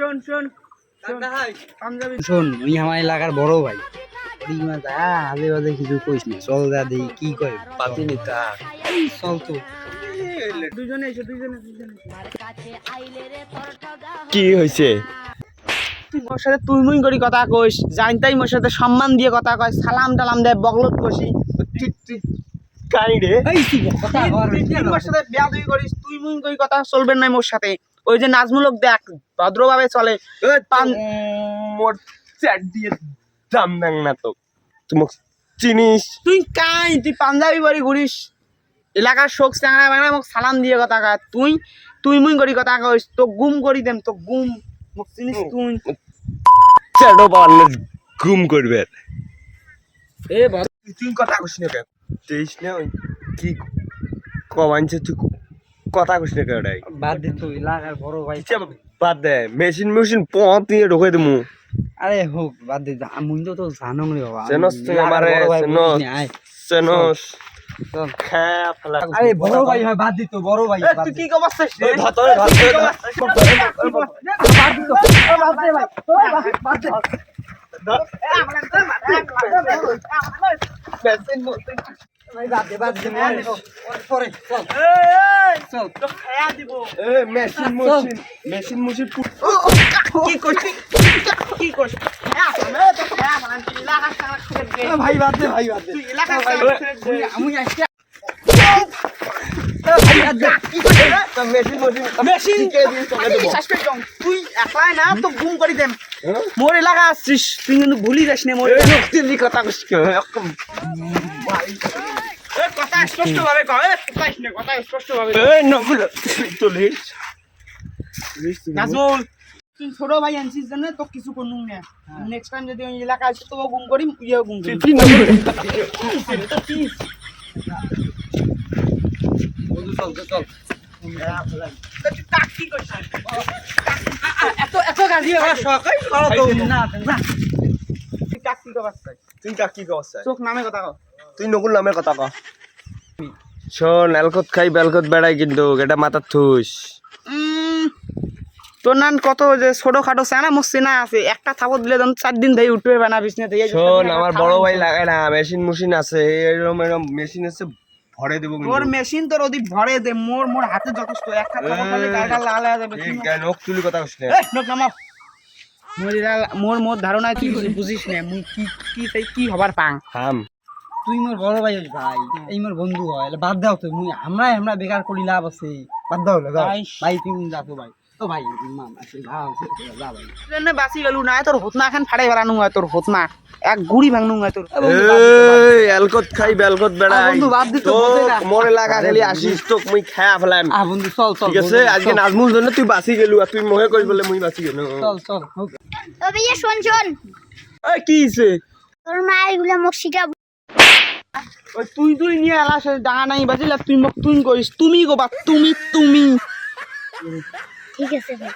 শোন শোন শোন ওই আমার এলাকার বড় ভাই আজে বাজে কিছু কইস না চল যা দেখি কি কয় পাতি নেতা চল তো দুজনে এসে কি হয়েছে? তুই মোর সাথে তুই মুই করি কথা কইস জানতাই মোর সাথে সম্মান দিয়ে কথা কয় সালাম টালাম দেয় বগলত কষি তুই কাই রে মোর সাথে বেয়াদবি করিস তুই মুই করি কথা চলবে না মোর সাথে ওই যে নাজমুলক দেখ ভদ্রভাবে চলে মোর চ্যাট দিয়ে দাম দেন না তো তুমি চিনিস? তুই কাই তুই পাঞ্জাবি বাড়ি ঘুরিস এলাকার শোক চাঙা বাঙা মোক সালাম দিয়ে কথা কয় তুই মুই করি কথা কইস তো গুম করি দেম তো গুম মোক চিনিস তুই চ্যাটও পারলে গুম করবে। এ তুই কথা কইস না কেন? দেইস না ওই কি কমাইছে তুই কথা কইস না কেন? বাদ দে তুই এলাকার বড় ভাই বাদ দে মেশিন পথ দিয়ে ঢুকে দেবো। আরে হোক বাদ দে মুই তো জানো রে বাবা চেনস তুই আমারে চেনস চল খায়া ফেলা। আরে বড় ভাই হয় বাদ দিত বড় ভাই তুই কি কমাস রে ধরে বাদ দে ভাই বাদ দে পরে চল চল তো খায়া দিব মেশিন কি করছিস কি করছিস তো খায়া মানে এলাকা সারা করে দে ভাই বাদ দে ভাই বাদ দে তুই এলাকা সারা আমি আসছি মেশিন তুই একলাই না তো গুম করে দেম মোর এলাকা আসছিস তুই কিন্তু ভুলি যাস না মোর কথা কইস কথা স্পষ্ট ভাবে কয় কথা স্পষ্ট ভাবে নাজমুল তুই ছোট ভাই আনছিস জানে তো কিছু করলুম না নেক্সট টাইম যদি ওই এলাকা আসে তো গুম করি ইয়েও গুম করি চল এত গাড়ি না তুই কাকি কস চোখ নামে কথা কও তুই নকুল নামের কথা কহ। শোন এলকত খাই বেলকত বেড়াই কিন্তু এটা মাথার থুস। তোর নান কত যে ছোটখাটো চেনা মোর চেনা আছে একটা থাপত দিলে তখন 4 দিন ধরে উঠবে বানা বিছনা থেকে শোন আমার বড় ভাই লাগায় না মেশিন আছে এরকম মেশিন আছে ভরে দেবো মোর মেশিন তোর ওদি ভরে দে মোর হাতে যথেষ্ট একটা থাপত দিলে গালটা লাল হয়ে যাবে এই নখ তুলি কথা কইস না। নোক নামাও মোর ধারণা কি বুঝিস না মুই কি হবার পাং থাম তুই মোর বড় ভাই হইস ভাই এই মোর বন্ধু হয় বাদ দাও তো মুই আমরা বেকার করি লাভ আছে বাদ দাও ভাই তুমি যাও ভাই ও ভাই মামা আছে যা ভাই জন্য বাসি গেলু না তোর হতনা খান ফাড়াই বেড়ানো হয় তোর হতনা এক গুড়ি ভাঙনু হয় তোর এই এলকত খাই বেলকত বেড়াই বন্ধু বাদ দিত তো মোর লাগা খালি আসিস তো মুই খায়া ফেলাম। বন্ধু চল ঠিক আছে আজকে নাজমুল জন্য তুই বাসি গেলু আর তুই মোহে কইস বলে মুই বাসি গেল। চল ও ভাইয়া শোন এই কি হইছে? তোর মা এগুলা মোক শিখা ওই তুই নিয়ে এলা সে ডাঙা নাই বাজিলা তুই মোক তুই করিস তুমি গোবা তুমি ঠিক আছে ভাই